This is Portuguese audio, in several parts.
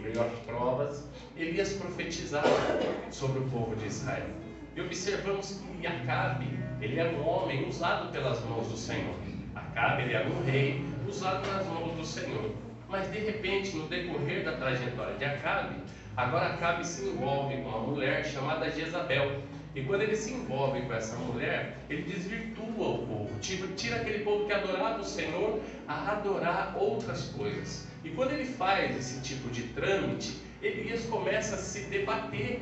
meio a provas, Elias profetizava sobre o povo de Israel. E observamos que Acabe, ele era um homem usado pelas mãos do Senhor. Acabe, ele era um rei usado nas mãos do Senhor. Mas de repente, no decorrer da trajetória de Acabe, agora Acabe se envolve com uma mulher chamada Jezabel. E quando ele se envolve com essa mulher, ele desvirtua o povo, tira aquele povo que adorava o Senhor a adorar outras coisas. E quando ele faz esse tipo de trâmite, Elias começa a se debater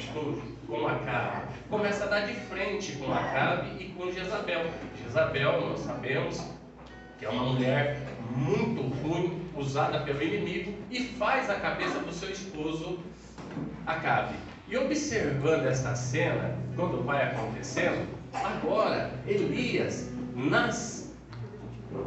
com Acabe, começa a dar de frente com Acabe e com Jezabel. Jezabel, nós sabemos que é uma mulher muito ruim, usada pelo inimigo, e faz a cabeça do seu esposo Acabe. E observando esta cena, quando vai acontecendo, agora Elias, nas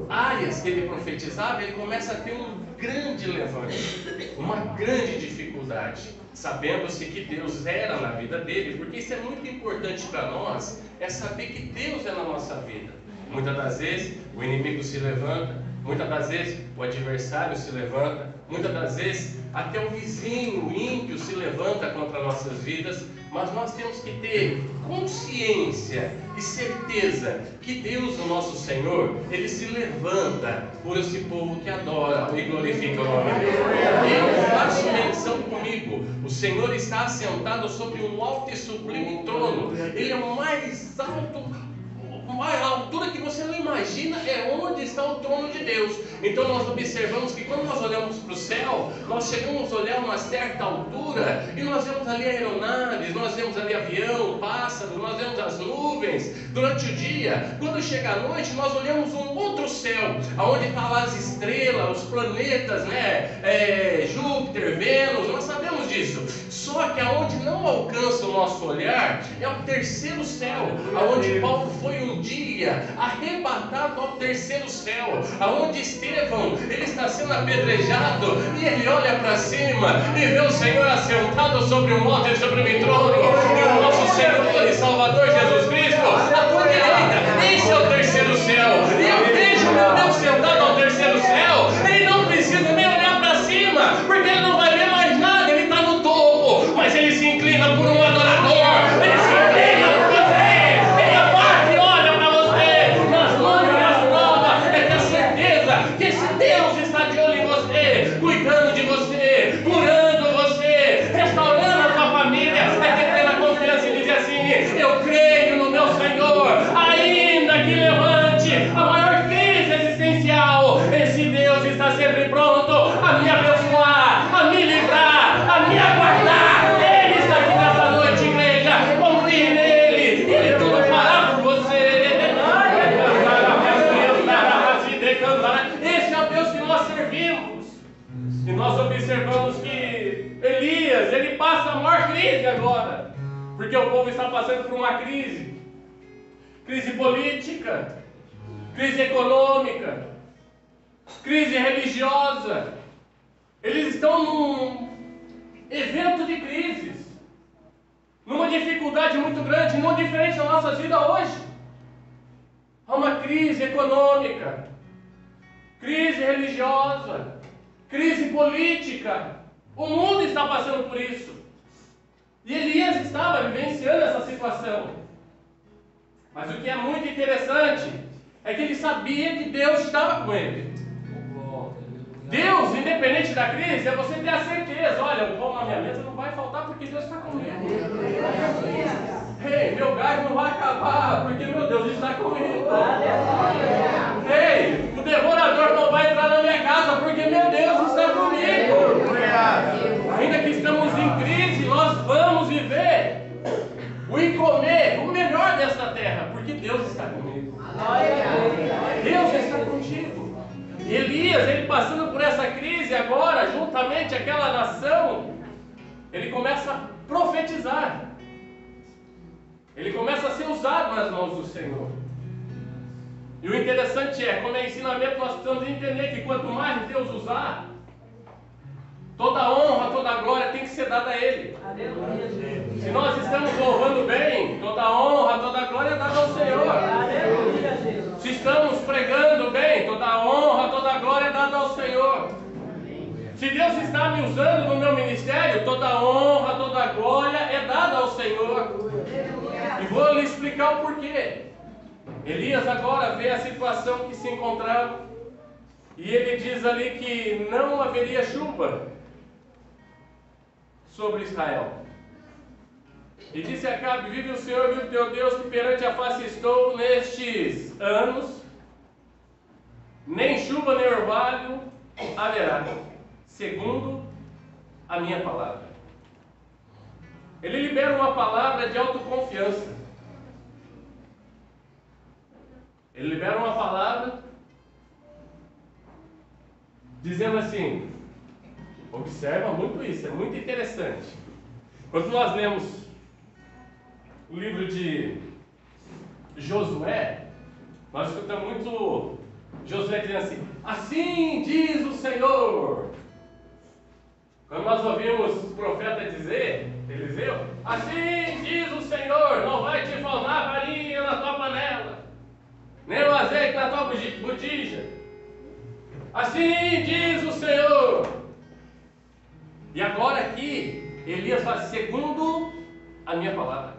áreas que ele profetizava, ele começa a ter um grande levante, uma grande dificuldade, sabendo-se que Deus era na vida dele, porque isso é muito importante para nós, é saber que Deus é na nossa vida. Muitas das vezes o inimigo se levanta, muitas das vezes o adversário se levanta, muitas das vezes até o vizinho, o ímpio, se levanta contra nossas vidas, mas nós temos que ter consciência e certeza que Deus, o nosso Senhor, Ele se levanta por esse povo que adora e glorifica o nome dele. Eu faço menção comigo, o Senhor está assentado sobre um alto e sublime trono, Ele é o mais alto. A altura que você não imagina é onde está o trono de Deus. Então nós observamos que quando nós olhamos para o céu, nós chegamos a olhar uma certa altura e nós vemos ali aeronaves, nós vemos ali avião, pássaro, nós vemos as nuvens durante o dia. Quando chega a noite, nós olhamos um outro céu, aonde estão lá as estrelas, os planetas, Júpiter, Vênus, nós sabemos disso. Só que aonde não alcança o nosso olhar é o terceiro céu, aonde Paulo foi um dia arrebatado ao terceiro céu, aonde Estevão, ele está sendo apedrejado e ele olha para cima e vê o Senhor assentado sobre um alto e sobre um trono, e o nosso Senhor e Salvador Jesus Cristo à tua direita. Esse é o terceiro céu, e eu vejo meu Deus sentado ao terceiro céu. Ele não precisa nem olhar para cima, porque ele não vai ver mais nada, ele está no topo, mas ele se inclina por um adorador, ele se inclina por você, ele abate e olha para você nas mãos e nas provas. É ter certeza que esse Deus está de olho em você, cuidando de você, curando você, restaurando a sua família. É ter plena confiança e dizer assim: eu creio no meu Senhor, ainda que levante a maior crise existencial, esse Deus está sempre pronto a me abençoar, a me livrar, a me aguardar. Ele está aqui nessa noite, igreja. Confie nele, ele tudo fará por você. Esse é o Deus que nós servimos. E nós observamos que Elias, ele passa a maior crise agora, porque o povo está passando por uma crise política, crise econômica, crise religiosa. Eles estão num evento de crises, numa dificuldade muito grande, não diferente da nossa vida hoje. Há uma crise econômica, crise religiosa, crise política. O mundo está passando por isso. E Elias estava vivenciando essa situação. Mas o que é muito interessante é que ele sabia que Deus estava com ele. Deus, independente da crise, é você ter a certeza: olha, o pão na minha mesa não vai faltar porque Deus está comigo. Ei, meu gás não vai acabar porque meu Deus está comigo. Ei, o devorador não vai entrar na minha casa porque meu Deus está comigo. Ainda que estamos em crise, nós vamos viver e comer o melhor desta terra, porque Deus está comigo. Deus está contigo. Elias, ele passando por essa crise agora, juntamente aquela nação, ele começa a profetizar. Ele começa a ser usado nas mãos do Senhor. E o interessante é, como é ensinamento, nós precisamos entender que quanto mais Deus usar, toda honra, toda glória tem que ser dada a Ele. Se nós estamos louvando bem, toda honra, toda glória é dada ao Senhor. Se estamos pregando bem, toda honra, toda glória é dada ao Senhor. Se Se Deus está me usando no meu ministério, toda honra, toda glória é dada ao Senhor. E vou lhe explicar o porquê. Elias agora vê a situação que se encontrava, e ele diz ali que não haveria chuva sobre Israel. E disse a Acabe: vive o Senhor, vive o teu Deus, que perante a face estou nestes anos, nem chuva nem orvalho haverá, segundo a minha palavra. Ele libera uma palavra de autoconfiança. Ele libera uma palavra dizendo assim, observa muito isso, é muito interessante. Quando nós lemos o livro de Josué, nós escutamos muito Josué dizendo assim: assim diz o Senhor. Quando nós ouvimos o profeta dizer, Eliseu, assim diz o Senhor, não vai te faltar farinha na tua panela, nem o azeite na tua botija. Assim diz o Senhor. E agora aqui, Elias fala, segundo a minha palavra.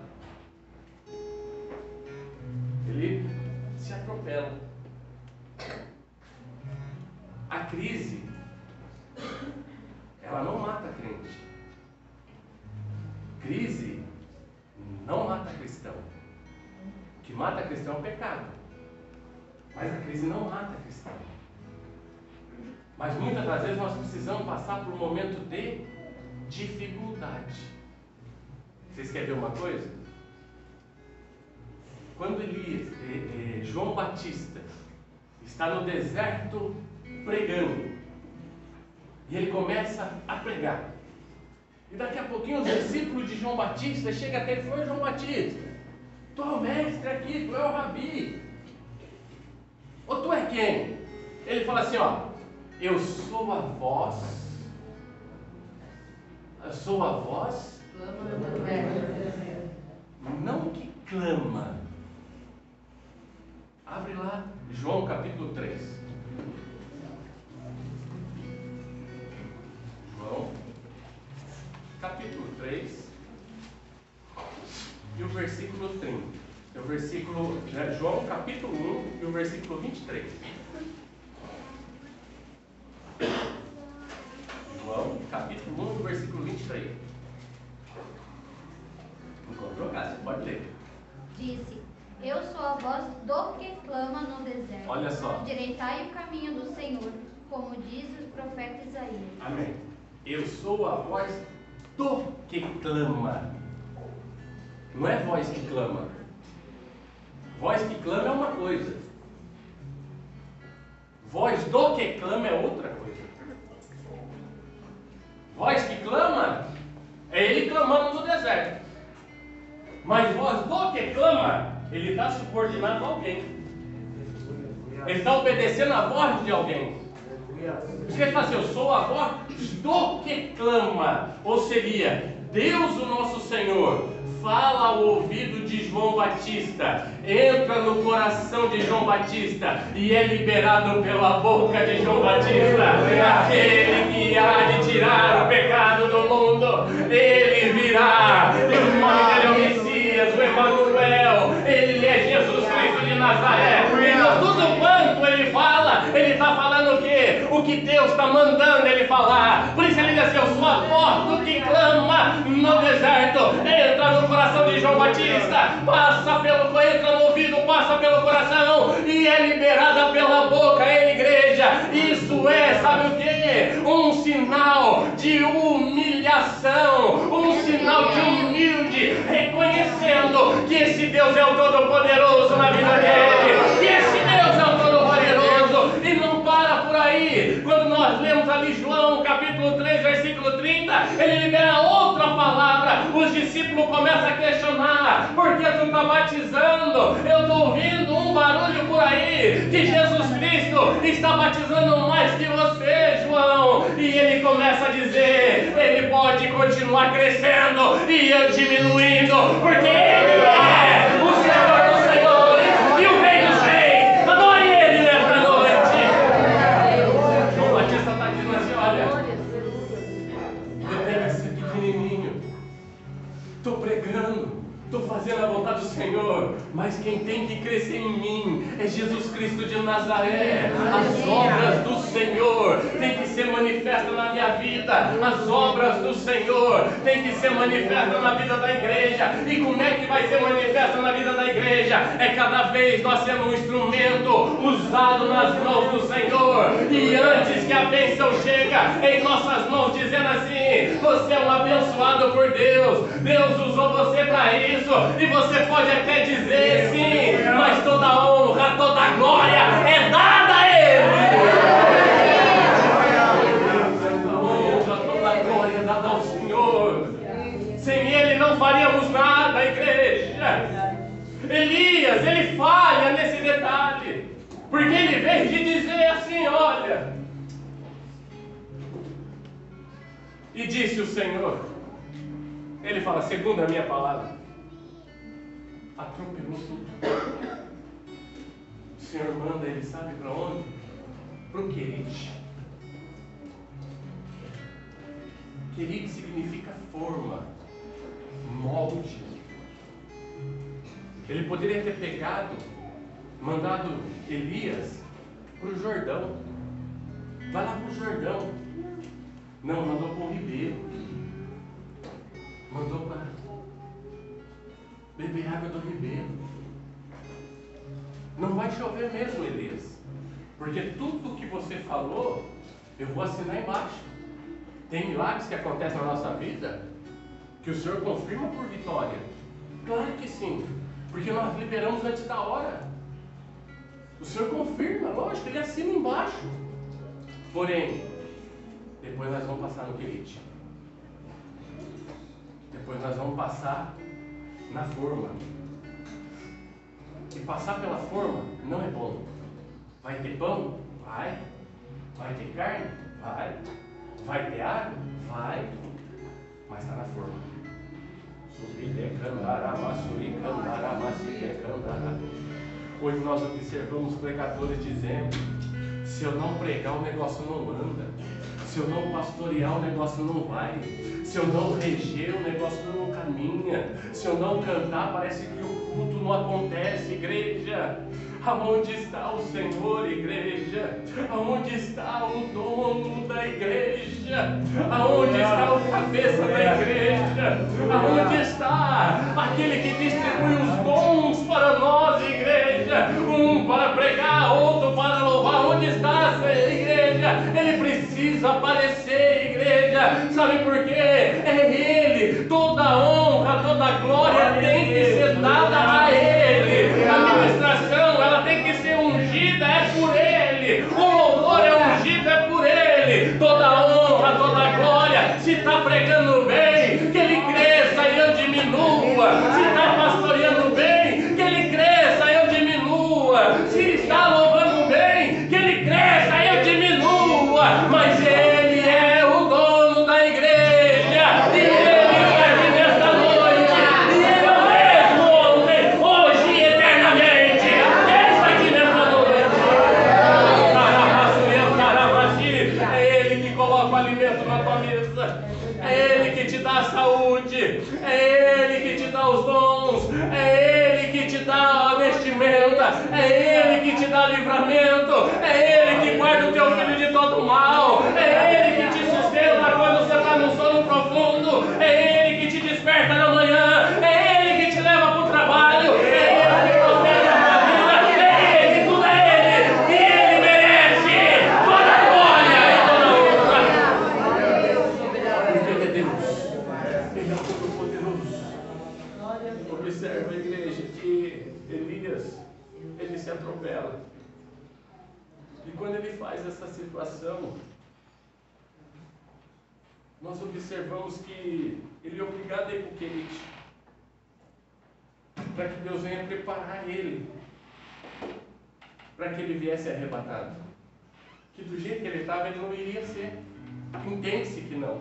Ele se atropela. A crise, ela não mata crente. Crise não mata cristão. O que mata cristão é o pecado. Mas a crise não mata cristão. Mas muitas das vezes nós precisamos passar por um momento de dificuldade. Vocês querem ver uma coisa? Quando João Batista está no deserto pregando, e ele começa a pregar, e daqui a pouquinho os discípulos de João Batista chegam até ele e falam: João Batista, tu é o mestre aqui, tu é o rabi, ou tu é quem? Ele fala assim, ó: eu sou a voz não que clama. Abre lá, João capítulo 3. João capítulo 3 e o versículo 30. É o versículo, João capítulo 1 e o versículo 23. João capítulo 1 e o versículo 23. Encontrou, Cássio? Pode ler. Disse: eu sou a voz do que clama no deserto. Olha só. Endireitai o caminho do Senhor, como diz o profeta Isaías. Amém. Eu sou a voz do que clama. Não é voz que clama. Voz que clama é uma coisa. Voz do que clama é outra coisa. Voz que clama é ele clamando no deserto. Mas voz do que clama, ele está subordinado a alguém. Ele está obedecendo a voz de alguém. Você fala assim: eu sou a voz do que clama. Ou seria, Deus o nosso Senhor fala ao ouvido de João Batista, entra no coração de João Batista e é liberado pela boca de João Batista. Aquele que há de tirar o pecado do mundo, ele virá. O nome dele é o Messias, o Emanuel. Ele é Jesus Cristo de Nazaré. Então tudo quanto ele fala, ele está falando o quê? O que Deus está mandando ele falar. Por isso ele diz assim: eu sou a voz do que clama no deserto. Entra no coração de João Batista, entra no ouvido, passa pelo coração e é liberada pela boca. Igreja, isso é, sabe o que? Um sinal de humilhação, um sinal de humilde, reconhecendo que esse Deus é o Todo-Poderoso na vida dele, que esse Deus é o Todo-Poderoso. E não para por aí. Quando nós lemos ali João capítulo 3 versículo 30, ele libera outra palavra. Os discípulos começam a questionar: por que tu está batizando? Eu estou ouvindo um barulho por aí que Jesus Cristo está batizando mais que você, João. E ele começa a dizer: ele pode continuar crescendo e eu diminuindo, porque ele é o Senhor dos Senhores e o Rei dos Reis. Adore ele nesta noite. João Batista está dizendo assim: olha, estou pregando, estou fazendo a vontade do Senhor, mas quem tem que crescer em mim é Jesus Cristo de Nazaré. As obras do Senhor tem que ser manifestas na minha vida, as obras do Senhor tem que ser manifestas na vida da igreja. E como é que vai ser manifesta na vida da igreja? É cada vez nós sendo um instrumento usado nas mãos do Senhor, e antes que a bênção chega em nossas mãos, dizendo assim: você é um abençoado por Deus, Deus usou você para isso, e você pode até dizer sim, mas toda honra, toda glória é dada a Ele. Toda honra, toda glória é dada ao Senhor. Sem Ele não faríamos nada, igreja. Elias, ele falha nesse detalhe, porque ele vem de dizer assim: olha, e disse o Senhor, ele fala, segundo a minha palavra, atropelou tudo. O Senhor manda, ele sabe para onde? Para o Querite. Querite significa forma, molde. Ele poderia ter pegado, mandado Elias para o Jordão. Vai lá para o Jordão. Não, mandou para o ribeiro. Mandou para beber água do ribeiro. Não vai chover mesmo, Elias, porque tudo que você falou, eu vou assinar embaixo. Tem milagres que acontecem na nossa vida que o Senhor confirma por vitória. Claro que sim, porque nós liberamos antes da hora. O Senhor confirma, lógico, Ele assina embaixo. Porém, depois nós vamos passar no Querite. Depois nós vamos passar na forma. E passar pela forma não é bom. Vai ter pão? Vai. Vai ter carne? Vai. Vai ter água? Vai. Mas está na forma. Hoje nós observamos pregadores dizendo: se eu não pregar, o negócio não anda. Se eu não pastorear, o negócio não vai. Se eu não reger, o negócio não caminha. Se eu não cantar, parece que o culto não acontece, igreja. Aonde está o Senhor, igreja? Aonde está o dono da igreja? Aonde está o cabeça da igreja? Aonde está aquele que distribui os dons para nós, igreja? Um para pregar, outro para louvar. Onde está essa igreja? Ele precisa aparecer, igreja. Sabe por quê? É Ele. Toda honra, toda glória tem que ser dada a Ele. A ministração, ela tem que ser ungida, é por Ele. O louvor é ungido, é por Ele. Toda honra, toda glória. Se está pregando bem, que Ele cresça e eu diminua. Se está pastoreando bem, que Ele cresça e eu diminua. Se está louvando bem, que Ele cresça e eu diminua. Mas Ele é o dono da igreja, e Ele serve nesta noite, e Ele é o mesmo ontem, hoje e eternamente. Ele está aqui nesta noite. É Ele que coloca o alimento na tua mesa, é Ele que te dá a saúde, é Ele que te dá os dons, é Ele que te dá a vestimenta, é Ele que te dá livramento, é Ele que guarda o teu filho de todo mal, é Ele que te sustenta quando você está num sono profundo, é Ele que te desperta na manhã, é Ele que te leva para o trabalho, é Ele que prospera a tua vida, é Ele, tudo é Ele, e Ele merece toda a glória e toda a honra. Porque Ele é Deus, Ele é todo-poderoso. Observa a igreja que Elias, ele se atropela. E quando ele faz essa situação, nós observamos que ele é obrigado a ir para o Querite, para que Deus venha preparar ele, para que ele viesse arrebatado. Que do jeito que ele estava, ele não iria ser. Entende-se que não,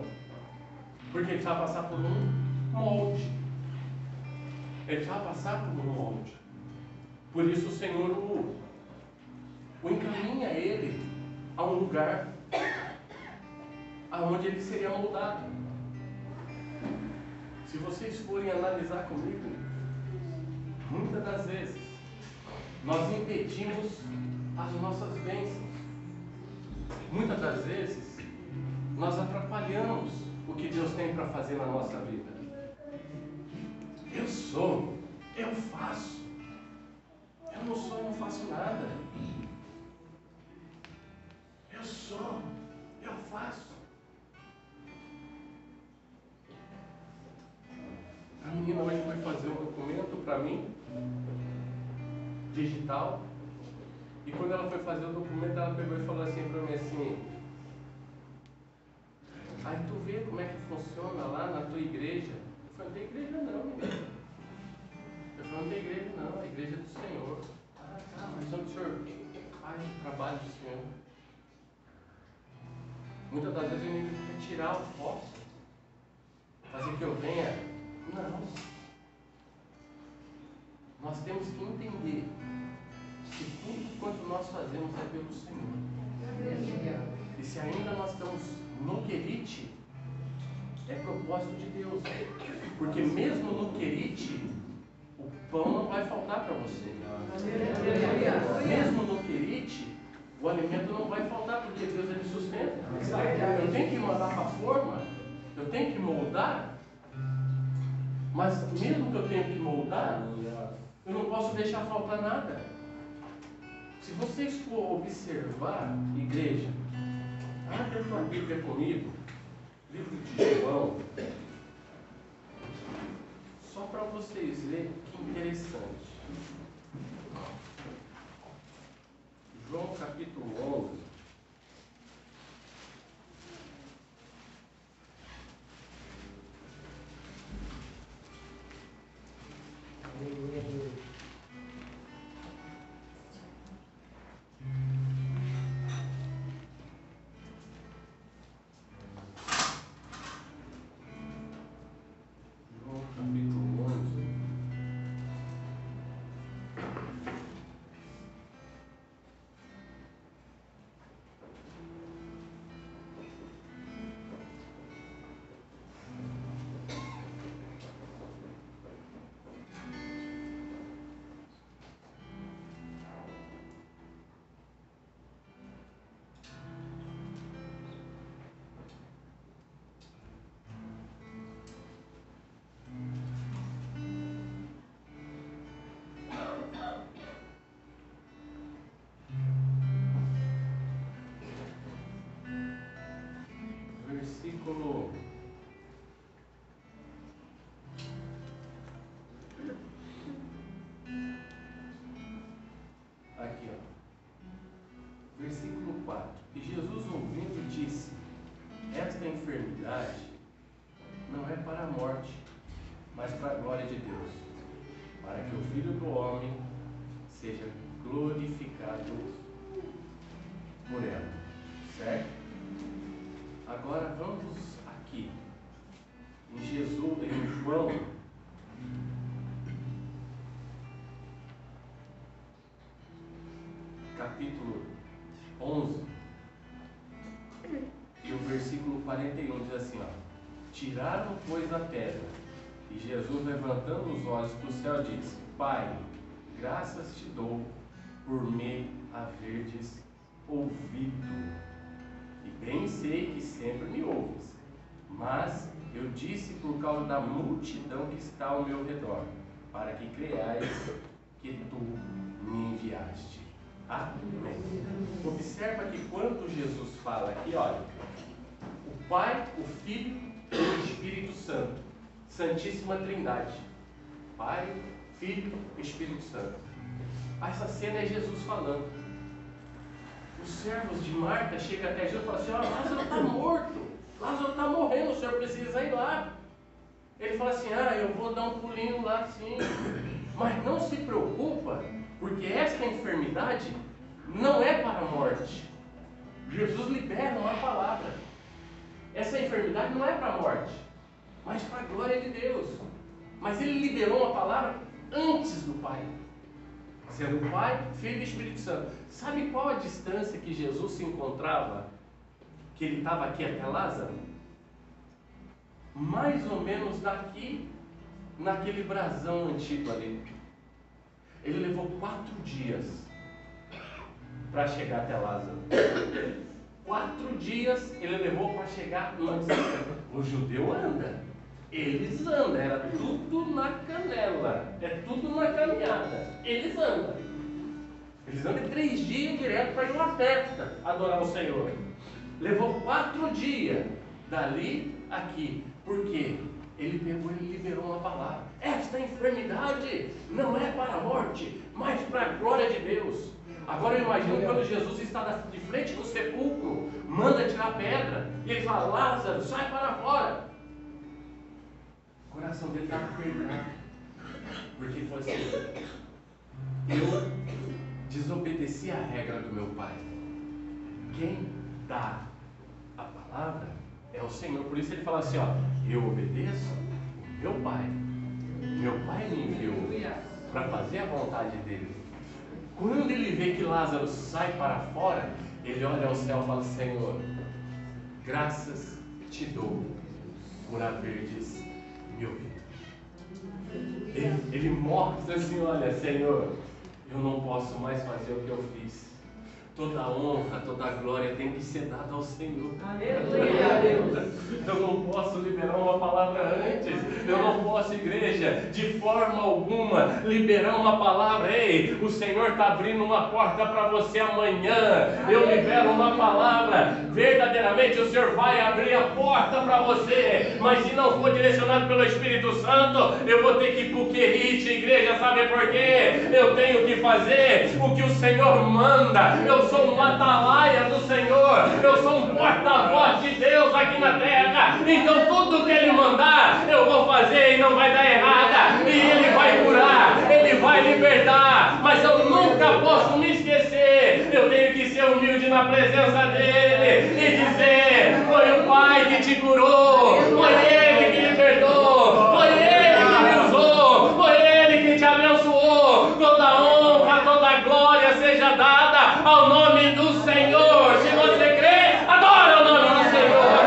porque ele precisava passar por um molde. Ele precisava passar por um molde. Por isso o Senhor o encaminha ele a um lugar aonde ele seria moldado. Se vocês forem analisar comigo, muitas das vezes nós impedimos as nossas bênçãos. Muitas das vezes nós atrapalhamos o que Deus tem para fazer na nossa vida. Eu sou, eu faço. Eu não sou, eu não faço nada. Eu sou, eu faço. A menina hoje foi fazer um documento para mim, digital, e quando ela foi fazer o documento, ela pegou e falou assim para mim assim: aí tu vê como é que funciona lá na tua igreja? Eu falei: não tem igreja não, menina. Eu falei: não tem igreja não, a igreja é do Senhor. Ah, tá, mas onde o Senhor faz o trabalho do Senhor? Muitas das vezes o inimigo quer tirar o foco, fazer que eu venha. Não. Nós temos que entender que tudo quanto nós fazemos é pelo Senhor. E se ainda nós estamos no querite, é propósito de Deus. Porque mesmo no querite, o pão não vai faltar para você. Mesmo no querite, o alimento não vai faltar, porque Deus ele sustenta. Eu tenho que mandar para a forma, eu tenho que moldar. Mas mesmo que eu tenha que moldar, eu não posso deixar faltar nada. Se vocês for observar, igreja, abre a tua Bíblia comigo, livro de João, só para vocês verem que interessante. João capítulo 11. Versículo aqui, ó. Versículo 4. E Jesus ouvindo disse: esta enfermidade não é para a morte, mas para a glória de Deus, para que o Filho do Homem seja glorificado por ela. Certo? Agora vamos aqui em Jesus, em João, capítulo 11, e o versículo 41 diz assim, ó: tiraram, pois, a pedra, e Jesus, levantando os olhos para o céu, disse: Pai, graças te dou por me haverdes ouvido. E bem sei que sempre me ouves, mas eu disse por causa da multidão que está ao meu redor, para que creais que tu me enviaste. Amém. Observa que quando Jesus fala aqui, olha, o Pai, o Filho e o Espírito Santo, Santíssima Trindade, Pai, Filho e Espírito Santo. Essa cena é Jesus falando. Os servos de Marta chegam até Jesus e falam assim: ó, Lázaro está morto, Lázaro está morrendo, o senhor precisa ir lá. Ele fala assim: ah, eu vou dar um pulinho lá sim, mas não se preocupa, porque esta enfermidade não é para a morte. Jesus libera uma palavra. Essa enfermidade não é para a morte, mas para a glória de Deus. Mas ele liberou uma palavra antes do Pai, sendo o Pai, Filho e Espírito Santo. Sabe qual a distância que Jesus se encontrava, que ele estava aqui até Lázaro? mais ou menos daqui, naquele brasão antigo ali. Ele levou 4 dias para chegar até Lázaro. 4 dias ele levou para chegar no distância. O judeu anda, eles andam, era tudo na canela, é tudo na caminhada. Eles andam 3 dias direto para ir numa festa adorar o Senhor. Levou 4 dias dali aqui. Por quê? Ele pegou e liberou uma palavra. Esta enfermidade não é para a morte, mas para a glória de Deus. Agora eu imagino quando Jesus está de frente do sepulcro, manda tirar a pedra, e ele fala: Lázaro, sai para fora. O coração dele estava apertado, porque ele falou assim: eu desobedeci a regra do meu pai. Quem dá a palavra é o Senhor. Por isso ele fala assim: ó, eu obedeço o meu pai. Meu pai me enviou para fazer a vontade dele. Quando ele vê que Lázaro sai para fora, ele olha ao céu e fala: Senhor, graças te dou por haverdes me ouvido. Ele mostra assim: olha, Senhor, eu não posso mais fazer o que eu fiz. Toda a honra, toda a glória tem que ser dada ao Senhor. Aleluia. Eu não posso liberar uma palavra antes. Eu não posso, igreja, de forma alguma, liberar uma palavra. Ei, o Senhor está abrindo uma porta para você amanhã. Eu libero uma palavra. Verdadeiramente o Senhor vai abrir a porta para você. Mas se não for direcionado pelo Espírito Santo, eu vou ter que ir para o querite, igreja. Sabe por quê? Eu tenho que fazer o que o Senhor manda. Eu sou um atalaia do Senhor, eu sou um porta-voz de Deus aqui na terra. Então tudo que Ele mandar, eu vou fazer e não vai dar errada. E Ele vai curar, Ele vai libertar. Mas eu nunca posso me esquecer. Eu tenho que ser humilde na presença dEle e dizer: foi o Pai que te curou, foi Ele que libertou, foi Ele que me usou, foi Ele que te abençoou. Toda a honra, toda a glória seja dada ao nome do Senhor. Se você crê, adora o nome do Senhor.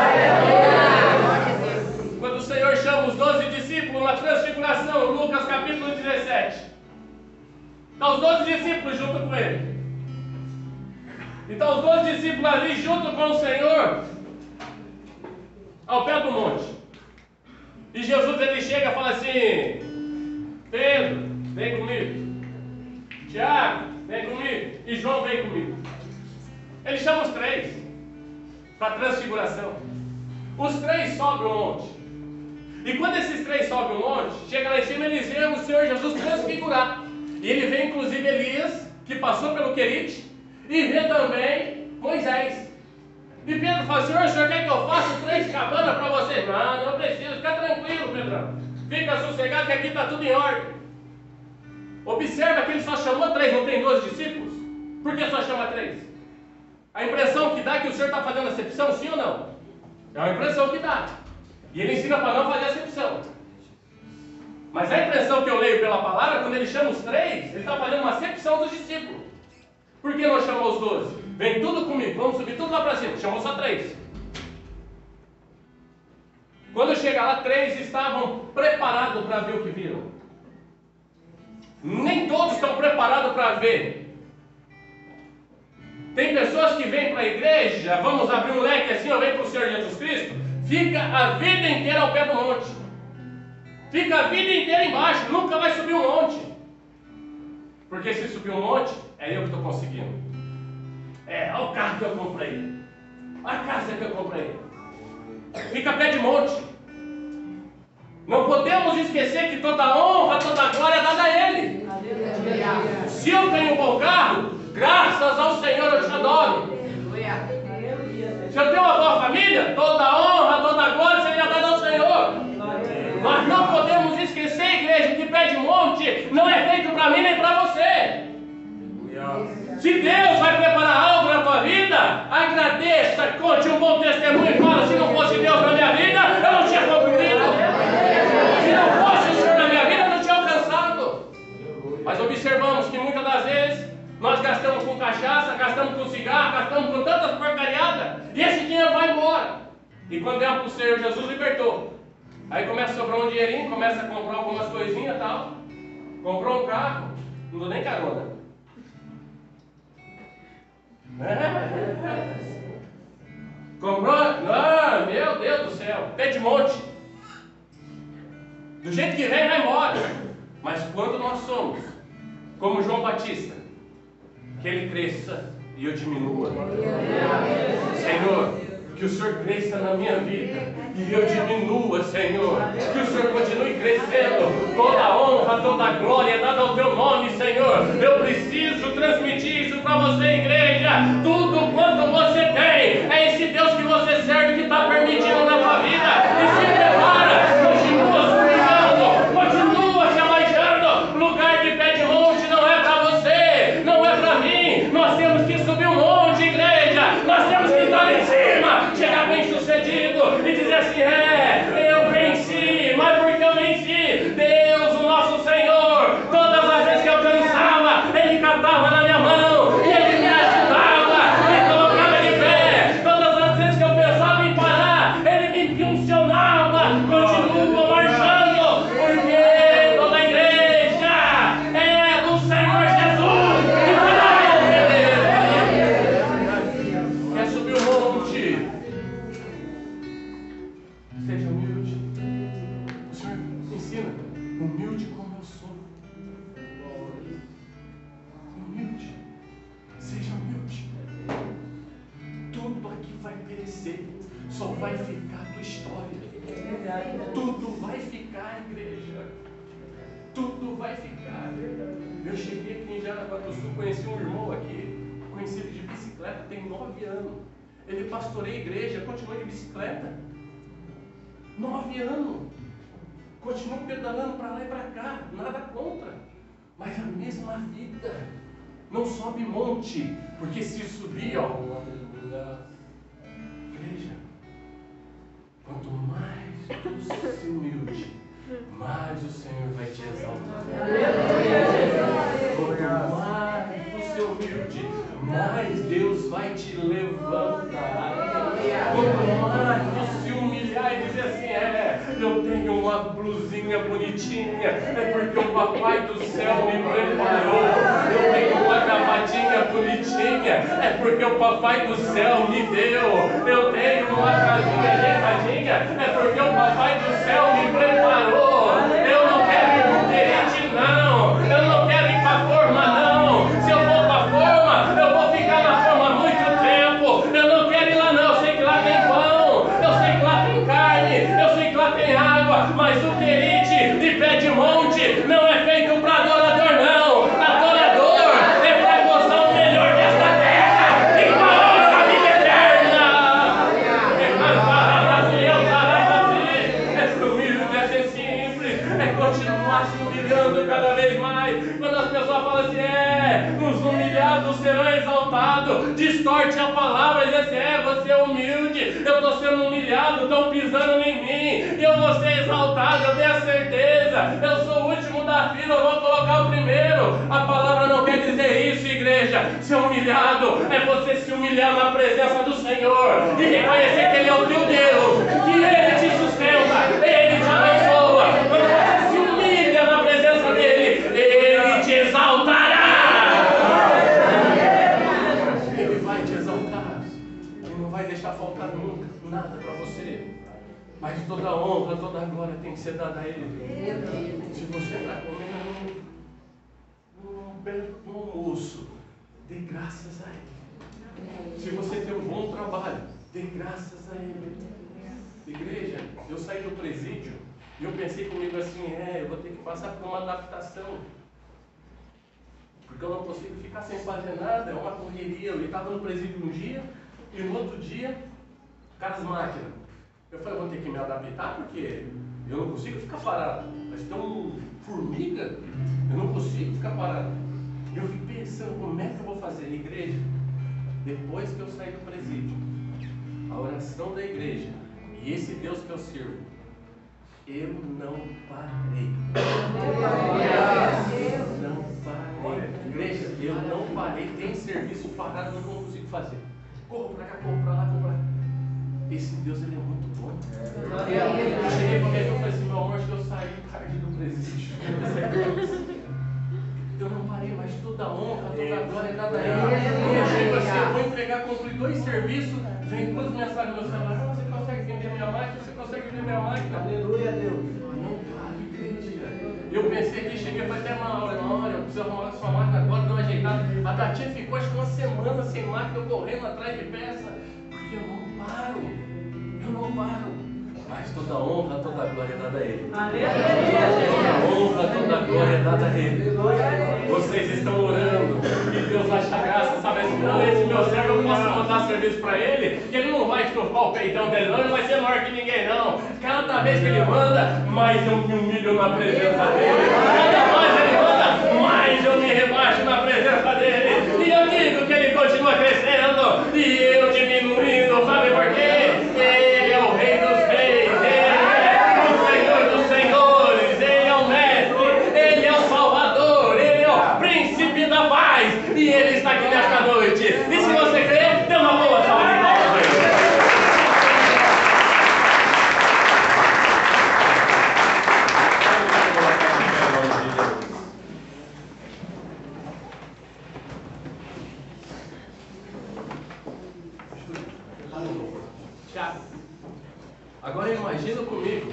Quando o Senhor chama os 12 discípulos na transfiguração, Lucas capítulo 17, estão os 12 discípulos junto com ele. Então os 12 discípulos ali junto com o Senhor, ao pé do monte. E Jesus ele chega e fala assim: Pedro, vem comigo. Tiago, vem comigo. E João, vem comigo. Ele chama os 3 para a transfiguração. Os 3 sobem o monte. E quando esses 3 sobem o monte, chega lá em cima, eles veem o Senhor Jesus transfigurar. E ele vê inclusive Elias, que passou pelo querite, e vê também Moisés. E Pedro fala: Senhor, o senhor quer que eu faça 3 cabanas para você? Não precisa, fica tranquilo, Pedrão. Fica sossegado que aqui está tudo em ordem. Observa que ele só chamou 3, não tem 12 discípulos? Por que só chama 3? A impressão que dá é que o Senhor está fazendo acepção, sim ou não? É uma impressão que dá. E ele ensina para não fazer acepção. Mas a impressão que eu leio pela palavra, quando ele chama os 3, ele está fazendo uma acepção dos discípulos. Por que não chamou os 12? Vem tudo comigo, vamos subir tudo lá para cima. Chamou só 3. Quando chega lá, 3 estavam preparados para ver o que viram. Nem todos estão preparados para ver. Tem pessoas que vêm para a igreja, vamos abrir um leque assim, eu venho para o Senhor Jesus Cristo, fica a vida inteira ao pé do monte. Fica a vida inteira embaixo, nunca vai subir um monte. Porque se subir um monte, é eu que estou conseguindo. Olha o carro que eu comprei, a casa que eu comprei. Fica a pé de monte. Não podemos esquecer que toda honra, toda glória é dada a Ele. Se eu tenho um bom carro, graças ao Senhor eu te adoro. Se eu tenho uma boa família, toda honra, toda glória seria dada ao Senhor. Mas não podemos esquecer, igreja, que pé de monte não é feito para mim nem para você. Se Deus vai preparar algo na tua vida, agradeça, conte um bom testemunho e fala: se não fosse Deus na minha vida, eu não tinha concluído. Se não fosse o Senhor na minha vida, eu não tinha alcançado. Mas observamos que muitas das vezes nós gastamos com cachaça, gastamos com cigarro, gastamos com tantas porcariadas, e esse dinheiro vai embora. E quando é para o Senhor, Jesus libertou. Aí começa a sobrar um dinheirinho, começa a comprar algumas coisinhas e tal. Comprou um carro, não dou nem carona. Comprou? Ah, meu Deus do céu, pé de monte. Do jeito que vem, vai embora. Mas quando nós somos como João Batista, que ele cresça e eu diminua. Senhor, que o Senhor cresça na minha vida e eu diminua, Senhor. Que o Senhor continue crescendo. Toda a honra, toda a glória é dada ao teu nome, Senhor. Eu preciso transmitir isso para você, igreja. Tudo quanto você tem é esse Deus que você serve que está permitindo na tua vida. E se prepara, continua suplicando, continua se aleijando. Lugar de pé de monte não é para você, não é para mim. Nós temos que subir um monte, igreja. Nós temos que estar em cima, chegar bem sucedido e dizer assim: eu venci, mas porque eu venci? Deus, o nosso Senhor, todas as vezes que eu cansava, Ele catava na minha mão e Ele me ajudava, me colocava de pé. Todas as vezes que eu pensava em parar, Ele me impulsionava. Continuo marchando, porque toda a igreja é do Senhor Jesus e vai. Quer subir o monte? Seja humilde. O Senhor me ensina, humilde como eu sou. Humilde. Seja humilde. Tudo aqui vai perecer. Só vai ficar a tua história. Tudo vai ficar, igreja. Tudo vai ficar. Eu cheguei aqui em Jaraguá do Sul, conheci um irmão aqui, conheci ele de bicicleta, tem 9 anos. Ele pastoreia a igreja, continua de bicicleta. 9 anos. Continua pedalando para lá e para cá, nada contra. Mas a mesma vida. Não sobe monte, porque se subir, igreja, quanto mais tu se humilde, mais o Senhor vai te exaltar. Quanto mais tu se humilde, mais Deus vai te levantar. Quanto mais tu se humilhar e dizer assim: eu tenho uma blusinha bonitinha, é porque o Papai do Céu me preparou. Eu tenho uma gravatinha bonitinha, é porque o Papai do Céu me deu. Eu tenho uma casinha ajeitadinha, é porque o Papai do Céu me preparou. Eu não quero ir pro Querite, não. Eu não quero ir pra forma, não. Se eu for pra forma, eu vou ficar na forma muito tempo. Eu não quero ir lá, não. Eu sei que lá tem pão, eu sei que lá tem carne, eu sei que lá tem água, mas o Querite de pé de monte não é feito para adorador, não. Adorador é para gozar o melhor desta terra e para a vida eterna. É humilde, é ser simples, é continuar se humilhando cada vez mais. Quando as pessoas falam assim: os humilhados serão exaltados, distorce a palavra e diz assim: você é humilde, eu estou sendo humilhado, estão pisando em mim, e eu vou ser exaltado, eu tenho a certeza, eu sou o último da fila, eu vou colocar o primeiro. A palavra não quer dizer isso, igreja. Ser humilhado é você se humilhar na presença do Senhor e reconhecer que Ele é o teu Deus, que Ele te sustenta, Ele te abençoa. Quando você se humilha na presença dEle, Ele te exaltará. Ele vai te exaltar. Ele não vai deixar faltar nunca nada para você. Mas toda honra, toda glória tem que ser dada a Ele. Se você está comendo um belo almoço, dê graças a Ele. Se você tem um bom trabalho, dê graças a Ele. Igreja, eu saí do presídio e eu pensei comigo assim: eu vou ter que passar por uma adaptação. Porque eu não consigo ficar sem fazer nada, é uma correria. Eu estava no presídio um dia e no outro dia, caras máquinas. Eu falei: eu vou ter que me adaptar porque eu não consigo ficar parado. Mas tem um formiga, eu não consigo ficar parado. Eu fiquei pensando: como é que eu vou fazer? Igreja, depois que eu saí do presídio, a oração da igreja e esse Deus que eu sirvo, eu não parei. Eu não parei. Igreja, eu não parei. Tem serviço parado, eu não consigo fazer. Corro pra cá, corro pra lá, corro pra lá. Esse Deus, Ele é muito bom. Eu cheguei pra mim e falei: glória é dada a Ele. Eu chego assim, eu vou entregar, concluir 2 serviços, vem 2 mensagens no meu celular. Você consegue vender minha máquina? Você consegue vender minha máquina? Aleluia, Deus. Não para, igreja. Eu pensei que cheguei para ter uma hora, eu preciso arrumar sua máquina agora, dar uma ajeitada. A Tatinha ficou acho que uma semana sem máquina, eu correndo atrás de peça, porque eu não paro. Mas toda honra, toda glória é dada a Ele. Toda honra, toda glória é dada a Ele. Vocês estão orando e Deus acha graça, sabe assim, não, esse meu servo eu posso mandar serviço para ele, que ele não vai estufar o peitão dele não, ele vai ser maior que ninguém não. Cada vez que ele manda, mais eu me humilho na presença dele. Cada mais ele manda, mais eu me rebaixo na presença dele. E eu digo que ele continua crescendo e eu diminuindo, sabe por quê? Ele é o Rei dos Reis, Ele é o Senhor dos Senhores, Ele é o Mestre, Ele é o Salvador, Ele é o Príncipe da Paz e Ele está aqui nesta noite. E se você crê, dê uma boa salva de palmas para Ele. Agora imagina comigo,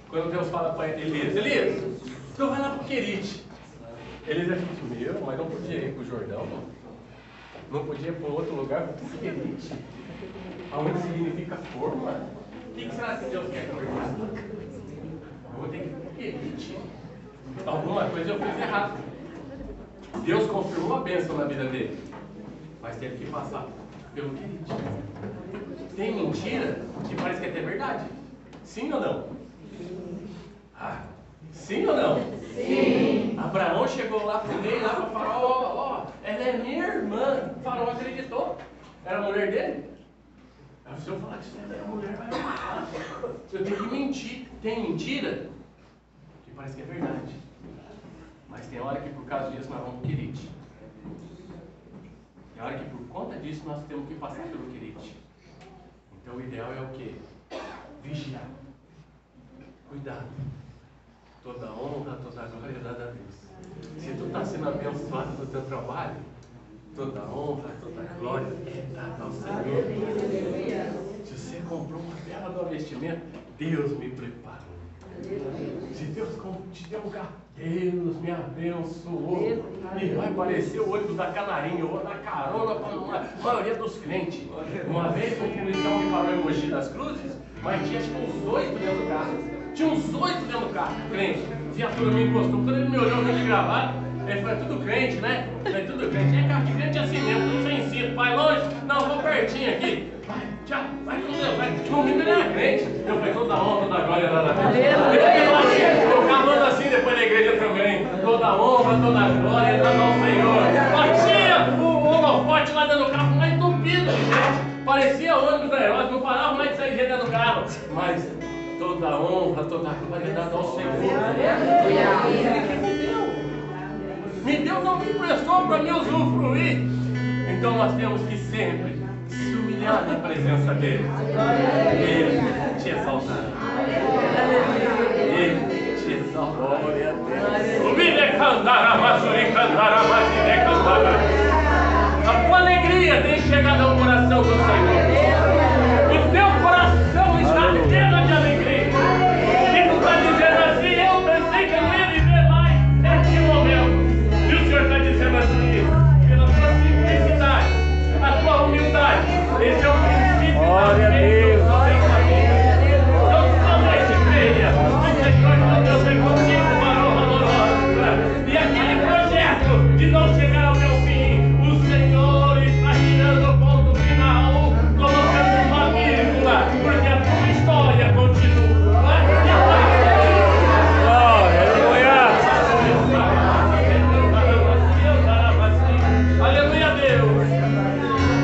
quando Deus fala para Elias, tu vai lá para o Querite. Elias é filho meu, mas não podia ir para o Jordão, não podia ir para outro lugar, para o Querite, aonde significa forma. O que será que Deus quer que eu faça? Eu vou ter que ir para o Querite. Alguma coisa eu fiz errado. Deus confirmou a bênção na vida dele, mas teve que passar pelo Querite. Tem mentira que parece que é até verdade. Sim ou não? Sim ou não? Sim. Abraão chegou lá pro rei, lá para o faraó, ela é minha irmã. O faraó acreditou. Era a mulher dele. Aí se eu falar que isso é minha mulher, vai me matar. Eu tenho que mentir. Tem mentira que parece que é verdade. Mas tem hora que por causa disso nós vamos pro Querite. Tem hora que por conta disso nós temos que passar pelo Querite. Então o ideal é o quê? Vigiar. Cuidado. Toda honra, toda glória é dada a Deus. Se tu está sendo abençoado no teu trabalho, toda honra, toda glória é dada ao Senhor. Se você comprou uma bela vestimenta, Deus me preparou. Se Deus te deu um lugar, Deus me abençoou. E vai aparecer o ônibus da Canarinha, eu vou dar carona para a maioria dos crentes. Uma vez um policial me parou em Mogi das Cruzes, mas tinha acho que uns 8 dentro do carro. Tinha uns 8 dentro do carro, crente. Viatura me encostou. Quando ele me olhou, de gravado, ele falou: é tudo crente, né? É tudo crente. É carro de crente assim mesmo, tudo sem cinto. Vai longe? Não, vou pertinho aqui. Vai, tchau, vai com Deus, vai. No domingo ele era crente. Eu falei: toda honra, toda glória, toda Deus. Eu falando assim depois da igreja também. Toda honra, toda glória, toda ao Senhor. Tinha o holofote lá dentro do carro, lá entupido de gente. Parecia ônibus da Herói, não parava mais de sair gente dentro do carro. Mas toda honra, toda glória dada ao Senhor. Me deu, não me emprestou para me usufruir. Então nós temos que sempre se humilhar na presença dele. Ele te exaltará.